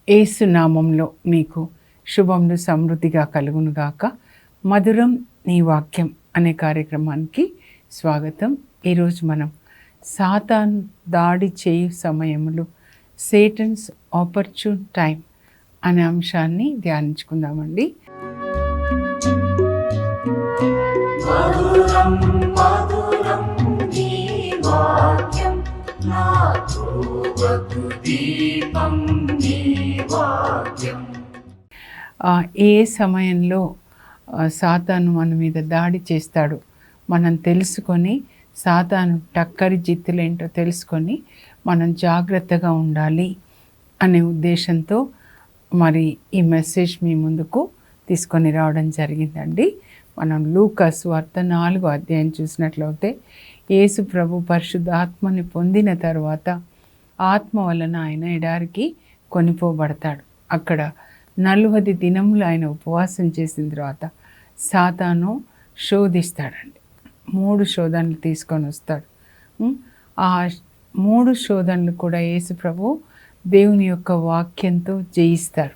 యేసు నామంలో మీకు శుభములు సమృద్ధిగా కలుగునుగాక. మధురం నీ వాక్యం అనే కార్యక్రమానికి స్వాగతం. ఈరోజు మనం సాతాన్ దాడి చేయు సమయములు, సేటన్స్ ఆపర్చున్ టైం అనే అంశాన్ని ధ్యానించుకుందామండి. ఏ సమయంలో సాతాను మన మీద దాడి చేస్తాడు మనం తెలుసుకొని, సాతాను టక్కరి జిత్తులేంటో తెలుసుకొని మనం జాగ్రత్తగా ఉండాలి అనే ఉద్దేశంతో మరి ఈ మెసేజ్ మీ ముందుకు తీసుకొని రావడం జరిగిందండి. మనం లూకా సువార్త 4వ అధ్యాయం చూసినట్లయితే, యేసు ప్రభు పరిశుద్ధాత్మని పొందిన తర్వాత ఆత్మ వలన ఆయన ఎడారికి కొనిపోబడతాడు. అక్కడ 40 దినములు ఆయన ఉపవాసం చేసిన తర్వాత సాతాను శోధిస్తాడండి. 3 శోధనలు తీసుకొని వస్తాడు. ఆ 3 శోధనలు కూడా యేసు ప్రభు దేవుని యొక్క వాక్యంతో జయిస్తారు.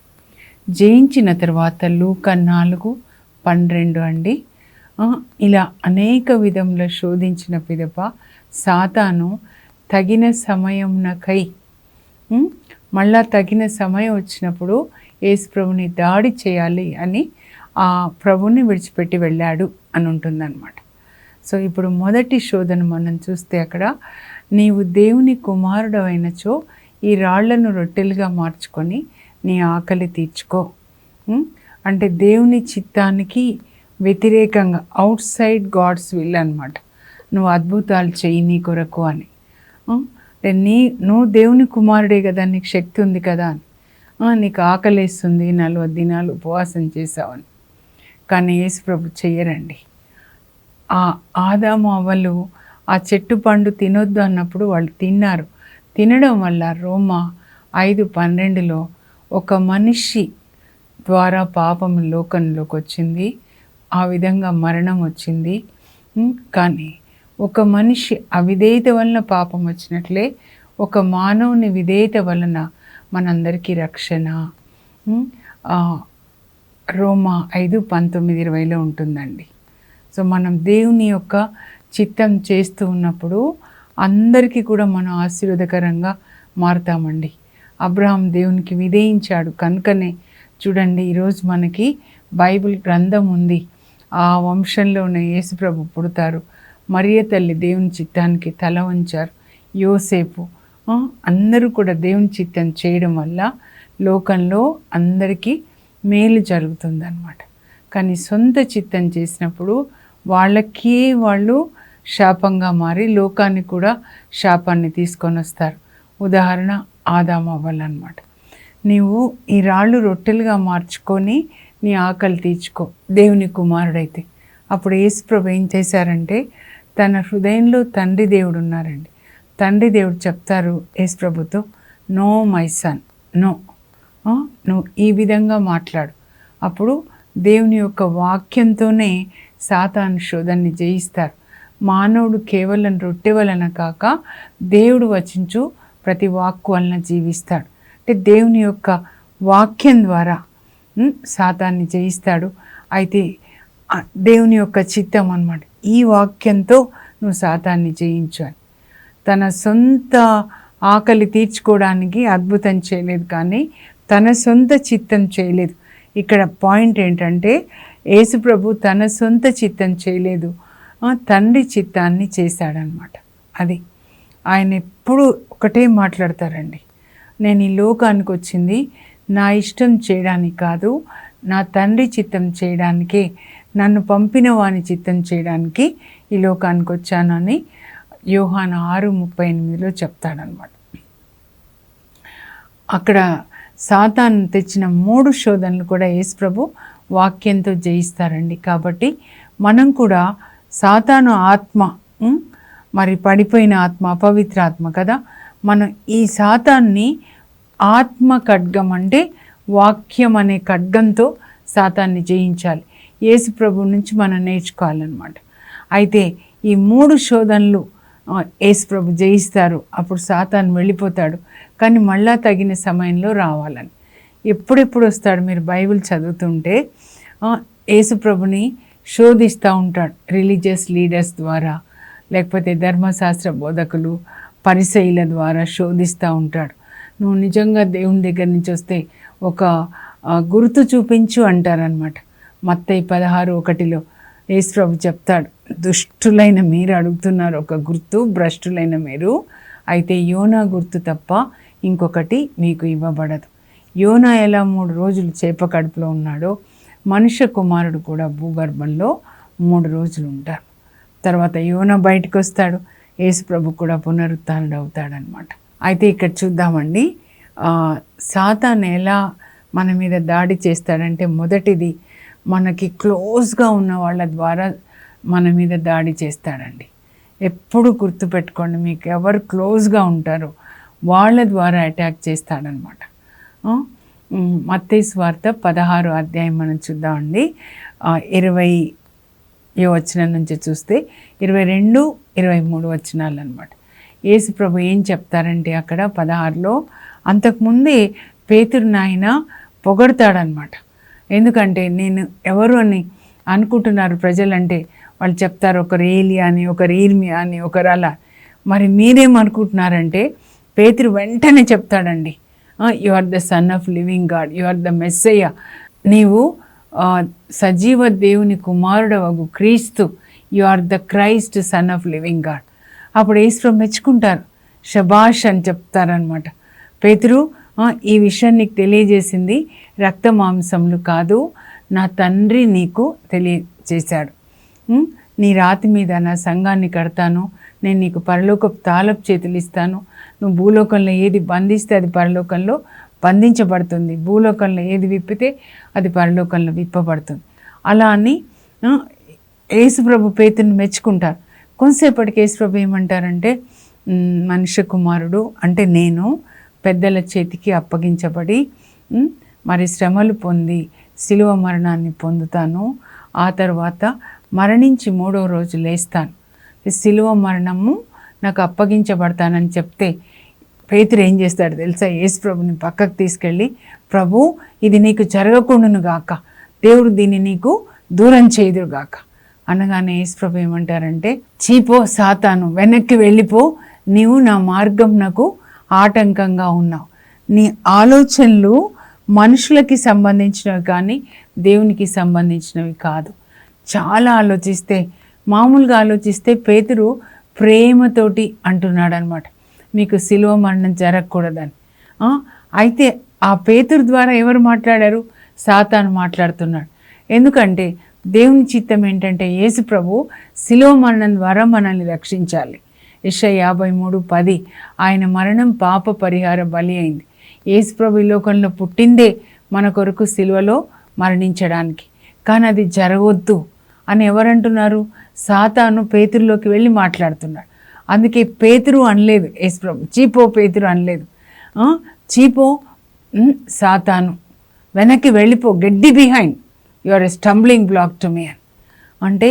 జయించిన తర్వాత లూకా 4:12 అండి, ఇలా అనేక విధముల శోధించిన పిదప సాతాను తగిన సమయమునకై మళ్ళా తగిన సమయం వచ్చినప్పుడు యేసు ప్రభుని దాడి చేయాలి అని ఆ ప్రభుని విడిచిపెట్టి వెళ్ళాడు అని ఉంటుందన్నమాట. సో ఇప్పుడు మొదటి శోధన మనం చూస్తే, అక్కడ నీవు దేవుని కుమారుడు అయినచో ఈ రాళ్లను రొట్టెలుగా మార్చుకొని నీ ఆకలి తీర్చుకో. అంటే దేవుని చిత్తానికి వ్యతిరేకంగా, అవుట్ సైడ్ గాడ్స్ విల్ అనమాట. నువ్వు అద్భుతాలు చెయ్యి నీ కొరకు అని. నువ్వు దేవుని కుమారుడే కదా, నీకు శక్తి ఉంది కదా అని, నీకు ఆకలేస్తుంది, 40 దినాలు ఉపవాసం చేసావని. కానీ యేసు ప్రభు చెయ్యరండి. ఆ ఆదాము అవ్వలు ఆ చెట్టు పండు తినొద్దు అన్నప్పుడు వాళ్ళు తిన్నారు. తినడం వల్ల రోమా 5:12లో ఒక మనిషి ద్వారా పాపం లోకంలోకి వచ్చింది, ఆ విధంగా మరణం వచ్చింది. కానీ ఒక మనిషి అవిధేయత వలన పాపం వచ్చినట్లే ఒక మానవుని విధేయత వలన మనందరికీ రక్షణ. రోమా 5:19-20లో ఉంటుందండి. సో మనం దేవుని యొక్క చిత్తం చేస్తూ ఉన్నప్పుడు అందరికీ కూడా మనం ఆశీర్వాదకరంగా మారుతామండి. అబ్రహాం దేవునికి విధేయించాడు కనుకనే చూడండి ఈరోజు మనకి బైబిల్ గ్రంథం ఉంది. ఆ వంశంలోనే యేసు ప్రభు పుడతారు. మరియ తల్లి దేవుని చిత్తానికి తల వంచారు. యోసేపు, అందరూ కూడా దేవుని చిత్తం చేయడం వల్ల లోకంలో అందరికీ మేలు జరుగుతుందన్నమాట. కానీ సొంత చిత్తం చేసినప్పుడు వాళ్ళు శాపంగా మారి లోకాన్ని కూడా శాపాన్ని తీసుకొని వస్తారు. ఉదాహరణ ఆదాము అవ్వలు అన్నమాట. నీవు ఈ రాళ్ళు రొట్టెలుగా మార్చుకొని నీ ఆకలి తీర్చుకో దేవుని కుమారుడైతే. అప్పుడు యేసు ప్రభు ఏం చేశారంటే, తన హృదయంలో తండ్రి దేవుడు ఉన్నారండి. తండ్రి దేవుడు చెప్తారు యేసు ప్రభుతో, నో మై సన్, నో, నువ్వు ఈ విధంగా మాట్లాడు. అప్పుడు దేవుని యొక్క వాక్యంతోనే సాతాను శోధనని జయిస్తారు. మానవుడు కేవలం రొట్టె వలన కాక దేవుడు వచించు ప్రతి వాక్కు వలన జీవిస్తాడు. అంటే దేవుని యొక్క వాక్యం ద్వారా సాతాన్ని జయిస్తాడు. అయితే దేవుని యొక్క చిత్తం అన్నమాట, ఈ వాక్యంతో నువ్వు సాతాన్ని జయించు అని. తన సొంత ఆకలి తీర్చుకోవడానికి అద్భుతం చేయలేదు, కానీ తన సొంత చిత్తం చేయలేదు. ఇక్కడ పాయింట్ ఏంటంటే, యేసు ప్రభు తన సొంత చిత్తం చేయలేదు, తండ్రి చిత్తాన్ని చేశాడనమాట. అది ఆయన ఎప్పుడు ఒకటే మాట్లాడతారండి, నేను ఈ లోకానికి వచ్చింది నా ఇష్టం చేయడానికి కాదు, నా తండ్రి చిత్తం చేయడానికే, నన్ను పంపిన వాని చిత్తం చేయడానికి ఈ లోకానికి వచ్చానని యోహాను 6:38లో చెప్తాడనమాట. అక్కడ సాతాను తెచ్చిన 3 శోధనలు కూడా యేసు ప్రభు వాక్యంతో జయిస్తారండి. కాబట్టి మనం కూడా సాతాను ఆత్మ, మరి పడిపోయిన ఆత్మ, అపవిత్ర ఆత్మ కదా, మనం ఈ సాతాన్ని ఆత్మ ఖడ్గం అంటే వాక్యం అనే ఖడ్గంతో సాతాన్ని జయించాలి. యేసు ప్రభు నుంచి మనం నేర్చుకోవాలన్నమాట. అయితే ఈ 3 శోధనలు యేసు ప్రభు జయిస్తారు, అప్పుడు సాతాను వెళ్ళిపోతాడు. కానీ మళ్ళా తగిన సమయంలో రావాలని. ఎప్పుడెప్పుడు వస్తాడు? మీరు బైబిల్ చదువుతుంటే యేసు ప్రభుని శోధిస్తూ ఉంటాడు రిలీజియస్ లీడర్స్ ద్వారా, లేకపోతే ధర్మశాస్త్ర బోధకులు పరిసయ్యుల ద్వారా శోధిస్తూ ఉంటాడు. నువ్వు నిజంగా దేవుని దగ్గర నుంచి వస్తే ఒక గుర్తు చూపించు అంటారనమాట. మత్తయి 16:1 యేసు ప్రభు చెప్తాడు, దుష్టులైన మీరు అడుగుతున్నారు ఒక గుర్తు, భ్రష్టులైన మీరు, అయితే యోనా గుర్తు తప్ప ఇంకొకటి మీకు ఇవ్వబడదు. యోనా ఎలా 3 రోజులు చేప కడుపులో ఉన్నాడో, మనుష్య కుమారుడు కూడా భూగర్భంలో 3 రోజులు ఉంటారు. తర్వాత యోనా బయటకు వస్తాడు, యేసు ప్రభు కూడా పునరుత్థానుడు అవుతాడనమాట. అయితే ఇక్కడ చూద్దామండి, సాతాను ఎలా మన మీద దాడి చేస్తాడంటే, మొదటిది మనకి క్లోజ్గా ఉన్న వాళ్ళ ద్వారా మన మీద దాడి చేస్తాడండి. ఎప్పుడు గుర్తుపెట్టుకోండి, మీకు ఎవరు క్లోజ్గా ఉంటారో వాళ్ళ ద్వారా అటాక్ చేస్తాడనమాట. మత్తయి సువార్త 16వ అధ్యాయం మనం చూద్దామండి. 20వ వచనం నుంచి చూస్తే 22, 23 వచనాలు అనమాట. యేసు ప్రభు ఏం చెప్తారంటే అక్కడ 16లో, అంతకుముందే పేతురుని ఆయన పొగడతాడనమాట. ఎందుకంటే నేను ఎవరు అని అనుకుంటున్నారు ప్రజలంటే, వాళ్ళు చెప్తారు ఒకరు ఏలియా అని, ఒకరు ఇర్మియా అని, ఒకరు అలా. మరి మీరేమనుకుంటున్నారంటే పేతురు వెంటనే చెప్తాడండి, you are the son of living God, you are the Messiah, నీవు సజీవ దేవుని కుమారుడవగు క్రీస్తు, you are the Christ son of living God. అప్పుడు యేసు మెచ్చుకుంటారు, షబాష్ అని చెప్తారనమాట. పేతురు, ఈ విషయం నీకు తెలియజేసింది రక్త మాంసములు కాదు, నా తండ్రి నీకు తెలియజేశాడు. నీ రాతి మీద నా సంఘాన్ని కడతాను, నేను నీకు పరలోకపు తాళపు చేతులు ఇస్తాను, నువ్వు భూలోకంలో ఏది బంధిస్తే అది పరలోకంలో బంధించబడుతుంది, భూలోకంలో ఏది విప్పితే అది పరలోకంలో విప్పబడుతుంది. అలా అని యేసుప్రభు పేతుని మెచ్చుకుంటారు. కొంతసేపటికి యేసుప్రభు ఏమంటారంటే, మనుష్య కుమారుడు అంటే నేను పెద్దల చేతికి అప్పగించబడి మరి శ్రమలు పొంది శిలువ మరణాన్ని పొందుతాను, ఆ తర్వాత మరణించి 3వ రోజు లేస్తాను, శిలువ మరణము నాకు అప్పగించబడతానని చెప్తే పేతురు ఏం చేస్తాడు తెలుసా? యేసు ప్రభుని పక్కకు తీసుకెళ్ళి, ప్రభు ఇది నీకు జరగకుండాను గాక, దేవుడు దీన్ని నీకు దూరం చేయుదురు గాక అనగానే యేసు ప్రభు ఏమంటారంటే, చీపో సాతాను, వెనక్కి వెళ్ళిపో, నీవు నా మార్గం నాకు ఆటంకంగా ఉన్నావు. నీ ఆలోచనలు మనుషులకి సంబంధించినవి కానీ దేవునికి సంబంధించినవి కాదు. చాలా ఆలోచిస్తే, మామూలుగా ఆలోచిస్తే పేతురు ప్రేమతోటి అంటున్నాడు అనమాట, మీకు శిలువ మరణం జరగకూడదని. అయితే ఆ పేతురు ద్వారా ఎవరు మాట్లాడారు? సాతాను మాట్లాడుతున్నాడు. ఎందుకంటే దేవుని చిత్తం ఏంటంటే యేసు ప్రభు శిలువ మరణం ద్వారా మనల్ని రక్షించాలి. యెషయా 53:10 ఆయన మరణం పాప పరిహార బలి అయింది. యేసు ప్రభు ఈ లోకంలో పుట్టిందే మన కొరకు శిలువలో మరణించడానికి, కానీ అది జరగవద్దు అని ఎవరంటున్నారు? సాతాను పేతురులోకి వెళ్ళి మాట్లాడుతున్నాడు. అందుకే పేతురు అనలేదు యేసు ప్రభు, చీపో పేతురు అనలేదు. చీపో సాతాను, వెనక్కి వెళ్ళిపో, get thee behind, you are a stumbling block to me అని. అంటే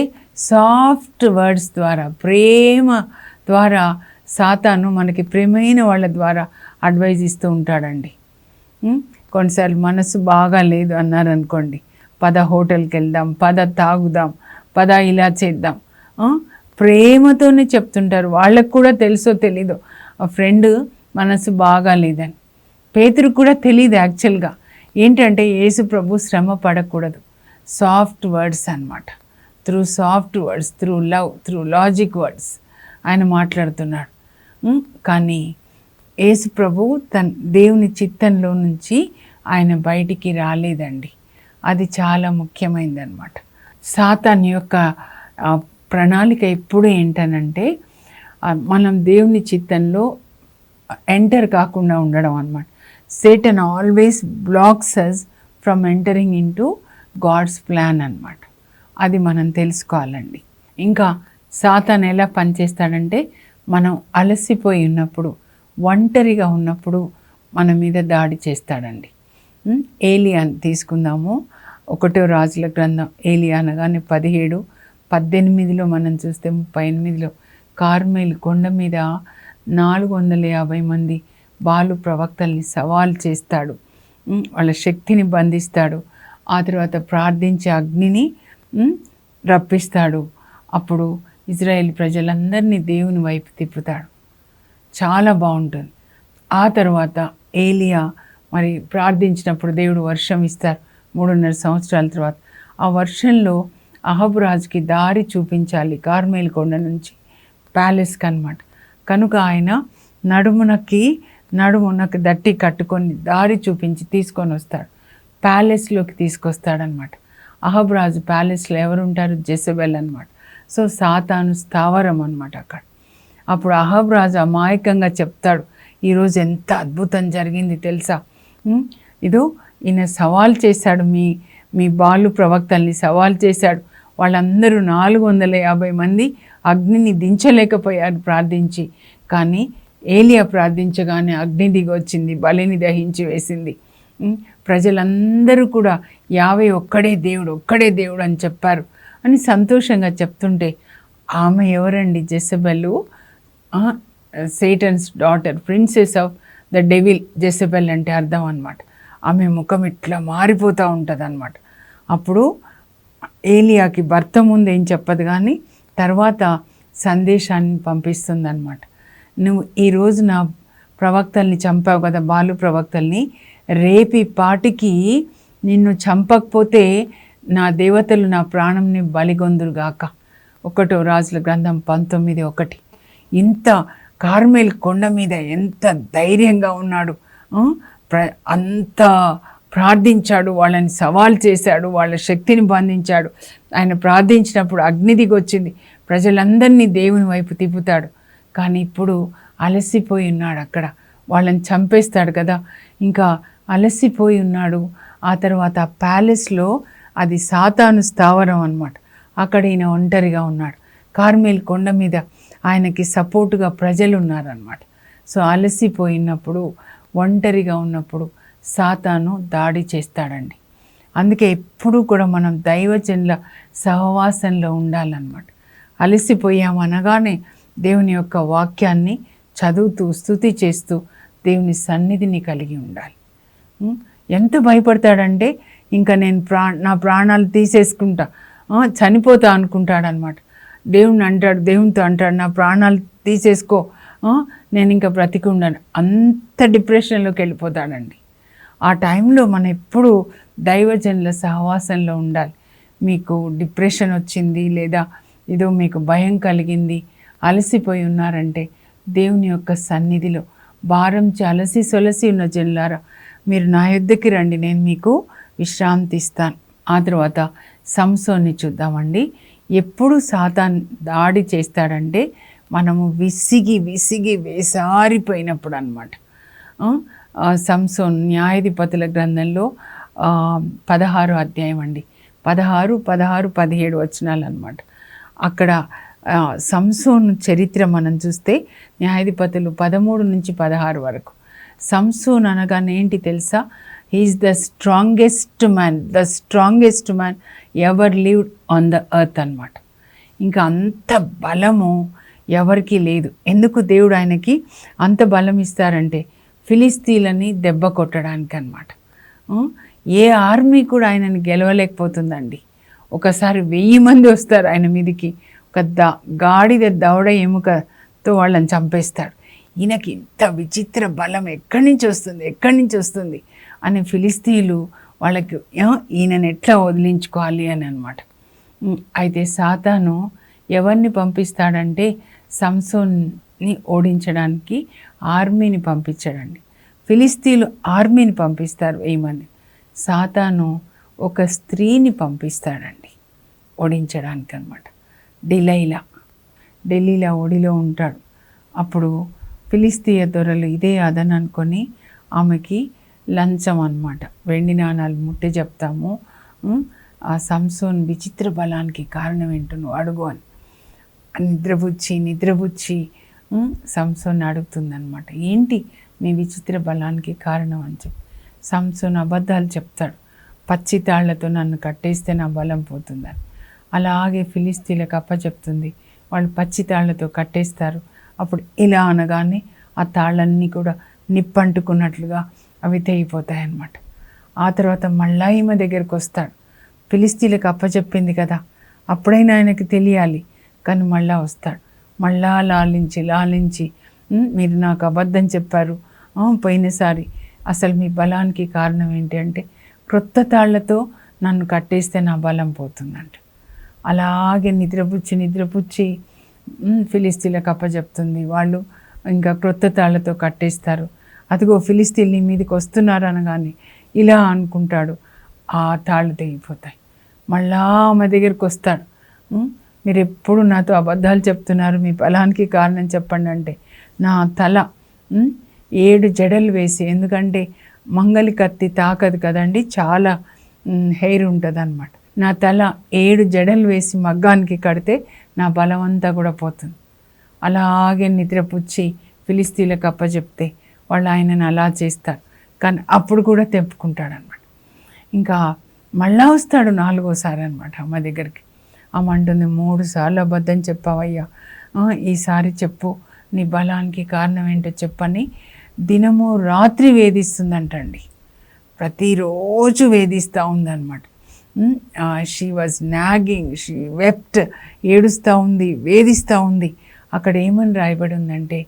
సాఫ్ట్ వర్డ్స్ ద్వారా, ప్రేమ ద్వారా సాతాను మనకి ప్రేమైన వాళ్ళ ద్వారా అడ్వైజ్ ఇస్తూ ఉంటాడండి. కొన్నిసార్లు మనసు బాగా లేదు అన్నారనుకోండి, పద హోటల్కి వెళ్దాం, పద తాగుదాం, పద ఇలా చేద్దాం, ప్రేమతోనే చెప్తుంటారు. వాళ్ళకు కూడా తెలుసో తెలీదో ఆ ఫ్రెండ్ మనసు బాగా లేదని. పేతురు కూడా తెలియదు యాక్చువల్గా. ఏంటంటే యేసు ప్రభు శ్రమ పడకూడదు, సాఫ్ట్ వర్డ్స్ అన్నమాట. Through soft words, through love, through logic words ఆయన మాట్లాడుతున్నాడు. కానీ యేసు ప్రభు తన దేవుని చిత్తంలో నుంచి ఆయన బయటికి రాలేదండి. అది చాలా ముఖ్యమైనది అన్నమాట. సాతాను యొక్క ప్రణాళిక ఎప్పుడు ఏంటనంటే మనం దేవుని చిత్తంలో ఎంటర్ కాకుండా ఉండడం అన్నమాట. Satan always blocks us from entering into God's plan అన్నమాట. అది మనం తెలుసుకోవాలండి. ఇంకా సాతాను ఎలా పనిచేస్తాడంటే, మనం అలసిపోయి ఉన్నప్పుడు, ఒంటరిగా ఉన్నప్పుడు మన మీద దాడి చేస్తాడండి. ఏలియాని తీసుకుందాము. 1వ రాజుల గ్రంథం ఏలియా అనగానే 17:18 మనం చూస్తే 38లో కార్మెల్ కొండ మీద 450 మంది బాలు ప్రవక్తల్ని సవాల్ చేస్తాడు. వాళ్ళ శక్తిని బంధిస్తాడు. ఆ తర్వాత ప్రార్థించే అగ్నిని రప్పిస్తాడు. అప్పుడు ఇజ్రాయేల్ ప్రజలందరినీ దేవుని వైపు తిప్పుతాడు. చాలా బాగుంటుంది. ఆ తర్వాత ఏలియా మరి ప్రార్థించినప్పుడు దేవుడు వర్షం ఇస్తారు 3.5 సంవత్సరాల తర్వాత. ఆ వర్షంలో అహబు రాజుకి దారి చూపించాలి కార్మెల్ కొండ నుంచి ప్యాలెస్కి అనమాట. కనుక ఆయన నడుమునకి దట్టి కట్టుకొని దారి చూపించి తీసుకొని వస్తాడు, ప్యాలెస్లోకి తీసుకొస్తాడనమాట. అహబు రాజు ప్యాలెస్లో ఎవరుంటారు? జెజబెల్ అనమాట. సో సాతాను స్థావరం అనమాట అక్కడ. అప్పుడు అహబు రాజు అమాయకంగా చెప్తాడు, ఈరోజు ఎంత అద్భుతం జరిగింది తెలుసా, ఇదో ఈయన సవాల్ చేశాడు, మీ బాలు ప్రవక్తల్ని సవాల్ చేశాడు. వాళ్ళందరూ 450 మంది అగ్నిని దించలేకపోయారు ప్రార్థించి. కానీ ఏలియా ప్రార్థించగానే అగ్ని దిగి వచ్చింది, బలిని దహించి వేసింది. ప్రజలందరూ కూడా యావే ఒక్కడే దేవుడు అని చెప్పారు అని సంతోషంగా చెప్తుంటే, ఆమె ఎవరండి? Jezebel, Satan's daughter, princess of the devil. Jezebel అంటే అర్థం అనమాట. ఆమె ముఖం ఇట్లా మారిపోతూ ఉంటుంది అనమాట. అప్పుడు ఏలియాకి భర్త ముందు ఏం చెప్పదు, కానీ తర్వాత సందేశాన్ని పంపిస్తుంది అనమాట. నువ్వు ఈరోజు నా ప్రవక్తల్ని చంపావు కదా, బాలు ప్రవక్తల్ని, రేపి పాటికి నిన్ను చంపకపోతే నా దేవతలు నా ప్రాణంని బలిగొందురుగాక. 1 రాజుల గ్రంథం 19:1. ఇంత కార్మెల్ కొండ మీద ఎంత ధైర్యంగా ఉన్నాడు, అంత ప్రార్థించాడు, వాళ్ళని సవాల్ చేశాడు, వాళ్ళ శక్తిని బంధించాడు. ఆయన ప్రార్థించినప్పుడు అగ్ని దిగి వచ్చింది, ప్రజలందరినీ దేవుని వైపు తిప్పుతాడు. కానీ ఇప్పుడు అలసిపోయి ఉన్నాడు, అక్కడ వాళ్ళని చంపేస్తాడు కదా, ఇంకా అలసిపోయి ఉన్నాడు. ఆ తర్వాత ప్యాలెస్లో అది సాతాను స్థావరం అనమాట. అక్కడ ఈయన ఒంటరిగా ఉన్నాడు. కార్మెల్ కొండ మీద ఆయనకి సపోర్టుగా ప్రజలు ఉన్నారనమాట. సో అలసిపోయినప్పుడు, ఒంటరిగా ఉన్నప్పుడు సాతాను దాడి చేస్తాడండి. అందుకే ఎప్పుడూ కూడా మనం దైవజనుల సహవాసంలో ఉండాలన్నమాట. అలసిపోయామనగానే దేవుని యొక్క వాక్యాన్ని చదువుతూ స్తుతి చేస్తూ దేవుని సన్నిధిని కలిగి ఉండాలి. ఎంత భయపడతాడంటే ఇంకా నేను నా ప్రాణాలు తీసేసుకుంటా, చనిపోతా అనుకుంటాడనమాట. దేవునితో అంటాడు, నా ప్రాణాలు తీసేసుకో, నేను ఇంకా బ్రతికి ఉండను. అంత డిప్రెషన్లోకి వెళ్ళిపోతాడండి. ఆ టైంలో మనం ఎప్పుడు దైవజనుల సహవాసంలో ఉండాలి. మీకు డిప్రెషన్ వచ్చింది, లేదా ఏదో మీకు భయం కలిగింది, అలసిపోయి ఉన్నారంటే దేవుని యొక్క సన్నిధిలో భారంచి అలసి సొలసి ఉన్న జనులారా, మీరు నా యొద్దకి రండి, నేను మీకు విశ్రాంతి ఇస్తాను. ఆ తర్వాత సంసోన్ని చూద్దామండి. ఎప్పుడు సాతాన్ దాడి చేస్తాడంటే మనము విసిగి వేసారిపోయినప్పుడు అన్నమాట. సంసోన్ న్యాయాధిపతుల గ్రంథంలో 16వ అధ్యాయం అండి, 16, 17 వచనాలు అన్నమాట. అక్కడ సంసోన్ చరిత్ర మనం చూస్తే న్యాయాధిపతులు 13 నుంచి 16 వరకు. సంసోన్ అనగానే ఏంటి తెలుసా? He's the strongest man ever lived on the earth అన్నమాట. ఇంకా అంత బలము ఎవరికి లేదు. ఎందుకు దేవుడు ఆయనకి అంత బలం ఇస్తారంటే ఫిలిస్తీన్లని దెబ్బ కొట్టడానికి అన్నమాట. ఏ ఆర్మీ కూడా ఆయనని గెలవలేకపోతుందండి. ఒకసారి 1000 మంది వస్తారు ఆయన మీదికి, ఒక గాడిద దవడ ఎముకతో వాళ్ళని చంపేస్తాడు. ఈయనకి ఇంత విచిత్ర బలం ఎక్కడి నుంచి వస్తుంది అని ఫిలిస్తీన్లు వాళ్ళకి ఈయనని ఎట్లా వదిలించుకోవాలి అని అనమాట. అయితే సాతాను ఎవరిని పంపిస్తాడంటే సంసోన్ని ఓడించడానికి ఆర్మీని పంపించాడండి. ఫిలిస్తీన్లు ఆర్మీని పంపిస్తారు 1000 మంది. సాతాను ఒక స్త్రీని పంపిస్తాడండి ఓడించడానికి అనమాట. ఢిల్లీలో ఒడిలో ఉంటాడు. అప్పుడు ఫిలిస్తీయ దొరలు ఇదే అదని అనుకొని ఆమెకి లంచం అన్నమాట, వెండి నాణాలు ముట్టి చెప్తాము, ఆ సంసోన్ విచిత్ర బలానికి కారణం ఏంటో నువ్వు అడుగు అని నిద్రపుచ్చి సంసోన్ అడుగుతుందన్నమాట. ఏంటి మీ విచిత్ర బలానికి కారణం అని చెప్పి సంసోన్ అబద్ధాలు చెప్తాడు. పచ్చి తాళ్లతో నన్ను కట్టేస్తే నా బలం పోతుందని. అలాగే ఫిలిస్తీన్లకు అప్పచెప్తుంది, వాళ్ళు పచ్చి తాళ్లతో కట్టేస్తారు. అప్పుడు ఇలా అనగానే ఆ తాళ్ళన్నీ కూడా నిప్పంటుకున్నట్లుగా అవి తెగిపోతాయి అన్నమాట. ఆ తర్వాత మళ్ళా ఈమె దగ్గరికి వస్తాడు. ఫిలిస్తీన్లకు అప్పచెప్పింది కదా, అప్పుడైనా ఆయనకి తెలియాలి. కానీ మళ్ళా వస్తాడు. మళ్ళా లాలించి మీరు నాకు అబద్ధం చెప్పారు పోయినసారి, అసలు మీ బలానికి కారణం ఏంటి అంటే క్రొత్త తాళ్లతో నన్ను కట్టేస్తే నా బలం పోతుందంట. అలాగే నిద్రపుచ్చి ఫిలిస్తీన్లకు అప్పచెప్తుంది. వాళ్ళు ఇంకా క్రొత్త తాళ్లతో కట్టేస్తారు. అదిగో ఫిలిస్తీన్లు నీ మీదకి వస్తున్నారు అనగానే ఇలా అనుకుంటాడు, ఆ తాళ్ళు తెగిపోతాయి. మళ్ళా ఆమె దగ్గరికి వస్తాడు. మీరు ఎప్పుడు నాతో అబద్ధాలు చెప్తున్నారు, మీ బలానికి కారణం చెప్పండి అంటే నా తల 7 జడలు వేసి, ఎందుకంటే మంగలి కత్తి తాకదు కదండి, చాలా హెయిర్ ఉంటుంది అన్నమాట. నా తల 7 జడలు వేసి మగ్గానికి కడితే నా బలం అంతా కూడా పోతుంది. అలాగే నిద్రపుచ్చి ఫిలిస్తీన్లకు అప్పచెప్తే వాళ్ళు ఆయనను అలా చేస్తారు. కానీ అప్పుడు కూడా తెంపుకుంటాడు అనమాట. ఇంకా మళ్ళా వస్తాడు 4వసారి అనమాట అమ్మ దగ్గరికి. అమ్మ అంటుంది, 3 సార్లు అబద్ధం చెప్పావయ్యా, ఈసారి చెప్పు, నీ బలానికి కారణం ఏంటో చెప్పని దినము రాత్రి వేధిస్తుందంటండి. ప్రతిరోజు వేధిస్తూ ఉందన్నమాట. She was nagging, she wept, ఏడుస్తూ ఉంది, వేధిస్తూ ఉంది. అక్కడ ఏమని రాయబడి ఉందంటే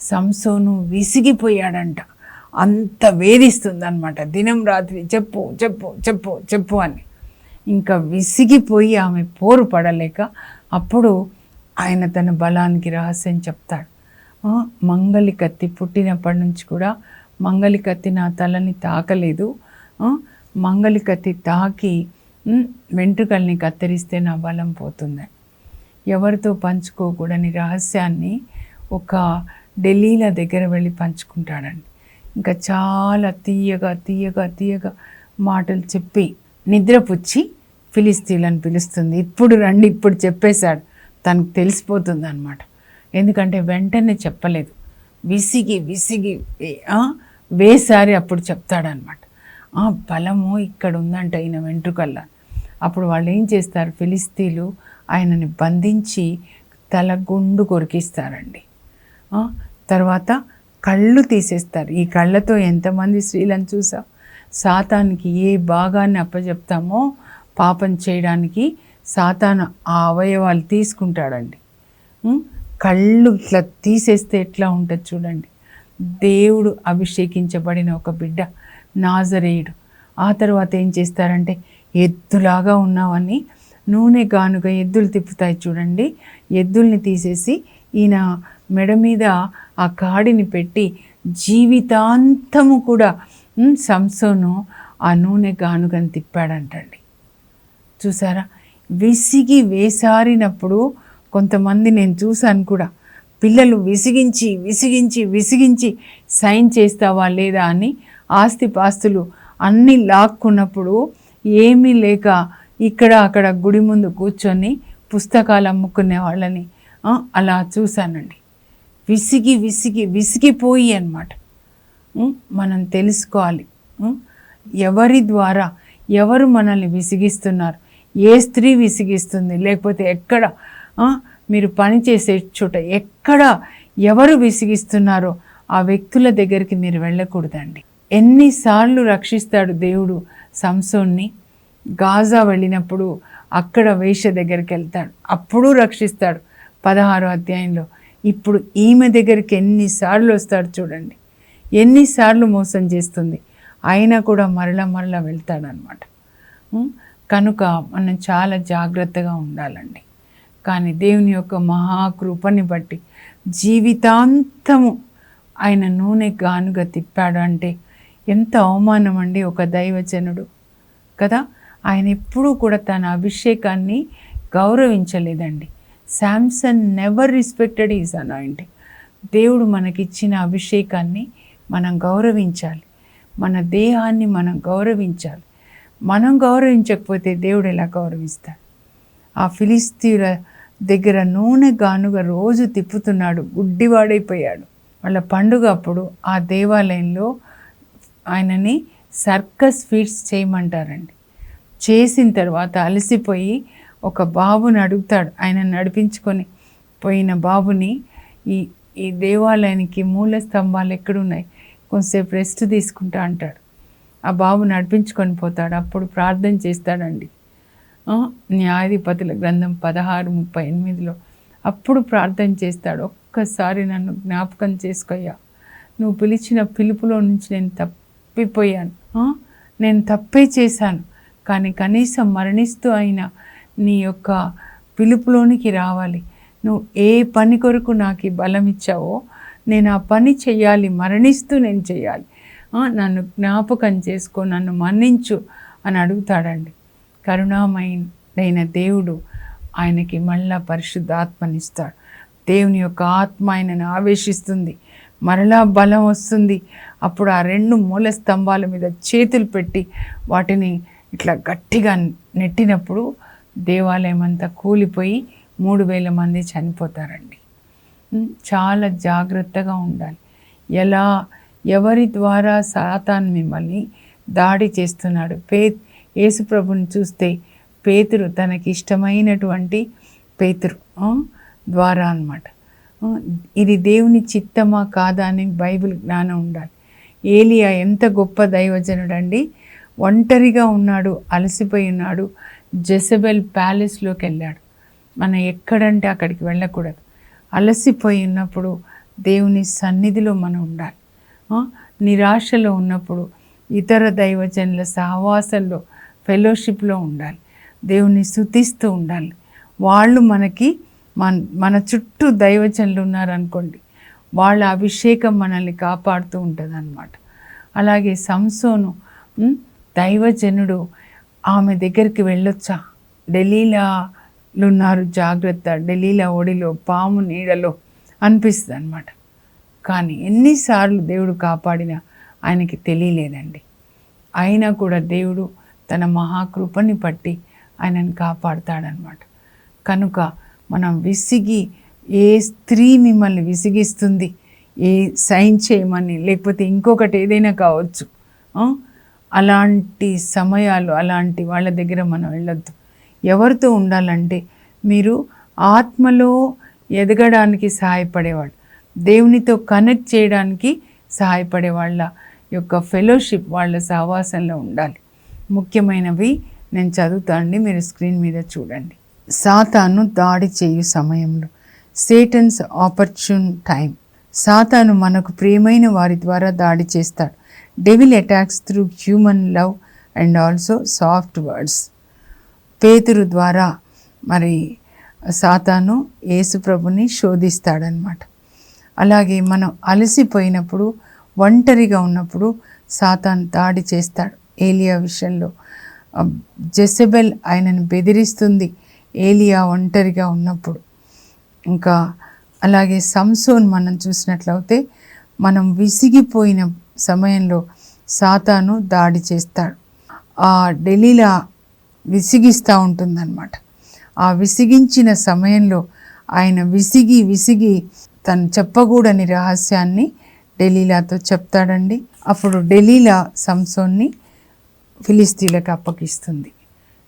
సంసోను విసిగిపోయాడంట. అంత వేధిస్తుంది అనమాట, దినం రాత్రి చెప్పు చెప్పు చెప్పు చెప్పు అని. ఇంకా విసిగిపోయి ఆమె పోరు పడలేక అప్పుడు ఆయన తన బలానికి రహస్యం చెప్తాడు. మంగలి కత్తి పుట్టినప్పటి నుంచి కూడా మంగలి కత్తి నా తలని తాకలేదు, మంగలి కత్తి తాకి వెంట్రుకల్ని కత్తిరిస్తే నా బలం పోతుంది. ఎవరితో పంచుకోకూడని రహస్యాన్ని ఒక ఢిల్లీల దగ్గర వెళ్ళి పంచుకుంటాడండి. ఇంకా చాలా తీయగా మాటలు చెప్పి నిద్రపుచ్చి ఫిలిస్తీన్లను పిలుస్తుంది. ఇప్పుడు రండి, ఇప్పుడు చెప్పేశాడు, తనకు తెలిసిపోతుంది అన్నమాట. ఎందుకంటే వెంటనే చెప్పలేదు, విసిగి వేసారి అప్పుడు చెప్తాడనమాట. బలము ఇక్కడ ఉందంట ఈయన వెంట్రుకల్లా. అప్పుడు వాళ్ళు ఏం చేస్తారు, ఫిలిస్తీన్లు ఆయనని బంధించి తల గుండు కొరికిస్తారండి. తర్వాత కళ్ళు తీసేస్తారు. ఈ కళ్ళతో ఎంతమంది స్త్రీలను చూసాం. సాతానికి ఏ భాగాన్ని అప్పచెప్తామో పాపం చేయడానికి సాతాను ఆ అవయవాలు తీసుకుంటాడండి. కళ్ళు ఇట్లా తీసేస్తే ఎట్లా ఉంటుంది చూడండి. దేవుడు అభిషేకించబడిన ఒక బిడ్డ నాజరేయుడు. ఆ తర్వాత ఏం చేస్తారంటే ఎద్దులాగా ఉన్నావని నూనె గానుగ ఎద్దులు తిప్పుతాయి చూడండి, ఎద్దుల్ని తీసేసి ఈయన మెడ మీద ఆ కాడిని పెట్టి జీవితాంతము కూడా సంసోను ఆ నూనె గానుగని తిప్పాడంటండి. చూసారా, విసిగి వేసారినప్పుడు కొంతమంది నేను చూశాను కూడా, పిల్లలు విసిగించి సైన్ చేస్తావా లేదా అని ఆస్తిపాస్తులు అన్నీ లాక్కున్నప్పుడు ఏమీ లేక ఇక్కడ అక్కడ గుడి ముందు కూర్చొని పుస్తకాలు అమ్ముకునే వాళ్ళని అలా చూశానండి. విసిగిపోయి అన్నమాట. మనం తెలుసుకోవాలి ఎవరి ద్వారా ఎవరు మనల్ని విసిగిస్తున్నారు, ఏ స్త్రీ విసిగిస్తుంది, లేకపోతే ఎక్కడ మీరు పనిచేసే చోట ఎక్కడ ఎవరు విసిగిస్తున్నారో ఆ వ్యక్తుల దగ్గరికి మీరు వెళ్ళకూడదండి. ఎన్నిసార్లు రక్షిస్తాడు దేవుడు సంసోన్ని. గాజా వెళ్ళినప్పుడు అక్కడ వేశ్య దగ్గరికి వెళ్తాడు, అప్పుడు రక్షిస్తాడు 16వ అధ్యాయంలో. ఇప్పుడు ఈమె దగ్గరికి ఎన్నిసార్లు వస్తాడు చూడండి, ఎన్నిసార్లు మోసం చేస్తుంది, అయినా కూడా మరలా వెళ్తాడనమాట. కనుక మనం చాలా జాగ్రత్తగా ఉండాలండి. కానీ దేవుని యొక్క మహాకృపని బట్టి జీవితాంతము ఆయన నూనె గానుగా తిప్పాడు అంటే ఎంత అవమానం అండి ఒక దైవజనుడు కదా. ఆయన ఎప్పుడూ కూడా తన అభిషేకాన్ని గౌరవించలేదండి. Samson never respected his anointing. దేవుడు మనకిచ్చిన అభిషేకాన్ని మనం గౌరవించాలి, మన దేహాన్ని మనం గౌరవించాలి. మనం గౌరవించకపోతే దేవుడు ఎలా గౌరవిస్తాడు? ఆ ఫిలిస్తీన్ల దగ్గర నూనె గానుగ రోజు తిప్పుతున్నాడు, గుడ్డివాడైపోయాడు. వాళ్ళ పండుగ అప్పుడు ఆ దేవాలయంలో ఆయనని సర్కస్ ఫీట్స్ చేయమంటారండి. చేసిన తర్వాత అలసిపోయి ఒక బాబుని అడుగుతాడు, ఆయన నడిపించుకొని పోయిన బాబుని ఈ ఈ దేవాలయానికి మూల స్తంభాలు ఎక్కడున్నాయి, కొంతసేపు రెస్ట్ తీసుకుంటా అంటాడు. ఆ బాబు నడిపించుకొని పోతాడు. అప్పుడు ప్రార్థన చేస్తాడండి. న్యాయాధిపతుల గ్రంథం 16:38 అప్పుడు ప్రార్థన చేస్తాడు, ఒక్కసారి నన్ను జ్ఞాపకం చేసుకోయ్యా, నువ్వు పిలిచిన పిలుపులో నుంచి నేను తప్పిపోయాను, నేను తప్పే చేశాను, కానీ కనీసం మరణిస్తూ అయినా నీ యొక్క పిలుపులోనికి రావాలి. నువ్వు ఏ పని కొరకు నాకు ఈ బలం ఇచ్చావో నేను ఆ పని చెయ్యాలి, మరణిస్తూ నేను చెయ్యాలి, నన్ను జ్ఞాపకం చేసుకో, నన్ను మన్నించు అని అడుగుతాడండి. కరుణామయుడైన దేవుడు ఆయనకి మళ్ళా పరిశుద్ధాత్మనిస్తాడు. దేవుని యొక్క ఆత్మ ఆయనను ఆవేశిస్తుంది, మరలా బలం వస్తుంది. అప్పుడు ఆ 2 మూల స్తంభాల మీద చేతులు పెట్టి వాటిని ఇట్లా గట్టిగా నెట్టినప్పుడు దేవాలయం అంతా కూలిపోయి 3,000 మంది చనిపోతారండి. చాలా జాగ్రత్తగా ఉండాలి. ఎవరి ద్వారా సాతాను మిమ్మల్ని దాడి చేస్తున్నాడు. యేసుప్రభుని చూస్తే పేతురు, తనకి ఇష్టమైనటువంటి పేతురు ద్వారా అన్నమాట. ఇది దేవుని చిత్తమా కాదా అని బైబిల్ జ్ఞానం ఉండాలి. ఏలియా ఎంత గొప్ప దైవజనుడండి. ఒంటరిగా ఉన్నాడు, అలసిపోయి ఉన్నాడు. జెజబెల్ ప్యాలెస్లోకి వెళ్ళాడు. మనం ఎక్కడంటే అక్కడికి వెళ్ళకూడదు. అలసిపోయి ఉన్నప్పుడు దేవుని సన్నిధిలో మనం ఉండాలి. నిరాశలో ఉన్నప్పుడు ఇతర దైవజనుల సహవాసంలో, ఫెలోషిప్లో ఉండాలి. దేవుని స్తుతిస్తూ ఉండాలి. వాళ్ళు మన చుట్టూ దైవజనులు ఉన్నారనుకోండి, వాళ్ళ అభిషేకం మనల్ని కాపాడుతూ ఉంటుంది అన్నమాట. అలాగే సంసోను దైవజనుడు, ఆమె దగ్గరికి వెళ్ళొచ్చా? డెలీలాలు ఉన్నారు, జాగ్రత్త, డెలీలా ఒడిలో, పాము నీడలో అనిపిస్తుంది అన్నమాట. కానీ ఎన్నిసార్లు దేవుడు కాపాడినా ఆయనకి తెలియలేదండి. అయినా కూడా దేవుడు తన మహాకృపని పట్టి ఆయనను కాపాడుతాడనమాట. కనుక మనం ఏ స్త్రీ మిమ్మల్ని విసిగిస్తుంది, ఏ సైన్ చేయమని, లేకపోతే ఇంకొకటి ఏదైనా కావచ్చు, అలాంటి సమయాలు, అలాంటి వాళ్ళ దగ్గర మనం వెళ్ళొద్దు. ఎవరితో ఉండాలంటే మీరు ఆత్మలో ఎదగడానికి సహాయపడేవాళ్ళు, దేవునితో కనెక్ట్ చేయడానికి సహాయపడే వాళ్ళ యొక్క ఫెలోషిప్, వాళ్ళ సహవాసంలో ఉండాలి. ముఖ్యమైనవి నేను చదువుతానండి, మీరు స్క్రీన్ మీద చూడండి. సాతాను దాడి చేయు సమయంలో, సేటన్స్ ఆపర్చున్ టైం. సాతాను మనకు ప్రియమైన వారి ద్వారా దాడి చేస్తాడు. Devil attacks through human love and also soft words. పేతురు ద్వారా మరి సాతాను యేసుప్రభుని శోధిస్తాడనమాట. అలాగే మనం అలసిపోయినప్పుడు, ఒంటరిగా ఉన్నప్పుడు సాతాను దాడి చేస్తాడు. ఏలియా విషయంలో జెజబెల్ ఆయనను బెదిరిస్తుంది ఏలియా ఒంటరిగా ఉన్నప్పుడు. ఇంకా అలాగే సంసోన్ మనం చూసినట్లయితే, మనం విసిగిపోయిన సమయంలో సాతాను దాడి చేస్తాడు. ఆ డెలీలా విసిగిస్తూ ఉంటుందన్నమాట. ఆ విసిగించిన సమయంలో ఆయన విసిగి తను చెప్పకూడని రహస్యాన్ని డెలీలాతో చెప్తాడండి. అప్పుడు డెలీలా సంసోన్ని ఫిలిస్తీన్లకు అప్పగిస్తుంది.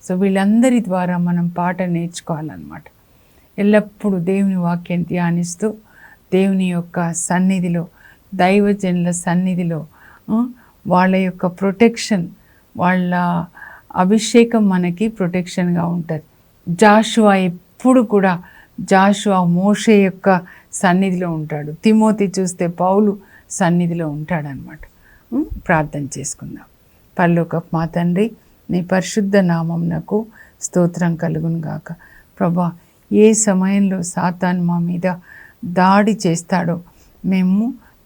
సో వీళ్ళందరి ద్వారా మనం పాట నేర్చుకోవాలన్నమాట. ఎల్లప్పుడూ దేవుని వాక్యం ధ్యానిస్తూ, దేవుని యొక్క సన్నిధిలో, దైవజనుల సన్నిధిలో వాళ్ళ యొక్క ప్రొటెక్షన్, వాళ్ళ అభిషేకం మనకి ప్రొటెక్షన్గా ఉంటుంది. జాషువా ఎప్పుడు కూడా మోషే యొక్క సన్నిధిలో ఉంటాడు. తిమోతి చూస్తే పౌలు సన్నిధిలో ఉంటాడనమాట. ప్రార్థన చేసుకుందాం. పరలోకపు మా తండ్రి, నీ పరిశుద్ధ నామమునకు స్తోత్రం కలుగును గాక. ప్రభా, ఏ సమయంలో సాతాను మా మీద దాడి చేస్తాడో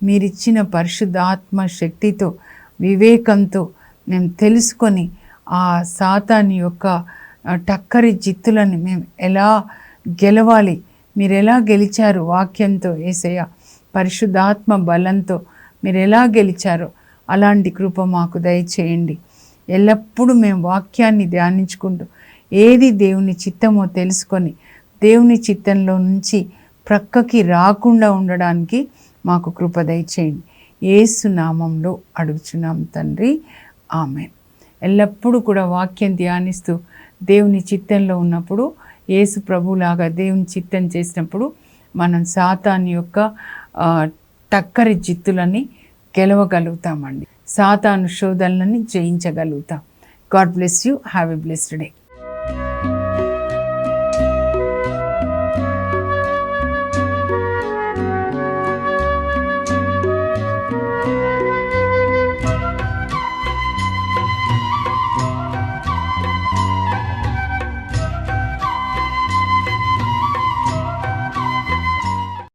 మీరిచ్చిన పరిశుద్ధాత్మ శక్తితో, వివేకంతో మేము తెలుసుకొని ఆ సాతాను యొక్క టక్కరి జిత్తులను మేము ఎలా గెలవాలి, మీరు ఎలా గెలిచారు వాక్యంతో, యేసయ్య పరిశుద్ధాత్మ బలంతో మీరు ఎలా గెలిచారో అలాంటి కృప మాకు దయచేయండి. ఎల్లప్పుడూ మేము వాక్యాన్ని ధ్యానించుకుంటూ ఏది దేవుని చిత్తమో తెలుసుకొని దేవుని చిత్తంలో నుంచి ప్రక్కకి రాకుండా ఉండడానికి మాకు కృప దయచేయండి. యేసు నామంలో అడుగుచున్నాం తండ్రి, ఆమేన్. ఎల్లప్పుడూ కూడా వాక్యం ధ్యానిస్తూ దేవుని చిత్తంలో ఉన్నప్పుడు, యేసు ప్రభులాగా దేవుని చిత్తం చేసినప్పుడు మనం సాతాను యొక్క టక్కరి జిత్తులని గెలవగలుగుతామండి. సాతాను శోధనలని జయించగలుగుతాం. God bless you. Have a blessed day.